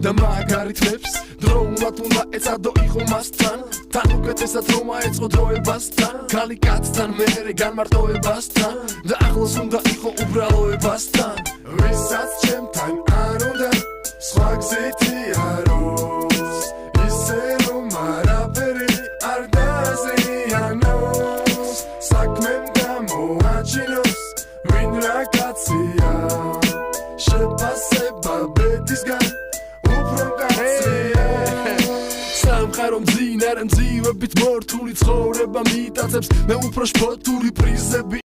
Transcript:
და მაგალითებს დროულად უნდა ეცადო იყო მასთან თან უკეთესად რომ აეწყო დროებასთან ქალი კაცთან მერე განმარტოებასთან და ახლოს უნდა იყო უბრალოებასთან ვისაც ჩემთან არ უნდა სხვა გზითი არ ოს ისე რომ არაფერი არ დაზიანოს საქმემ გამოაჩინოს ვინ რა კაცია შეფასება ბედისგან რომ ძინარ მძივებით მორთული ცხოვრება მიტაცებს მე უფრო შფოთული პრიზები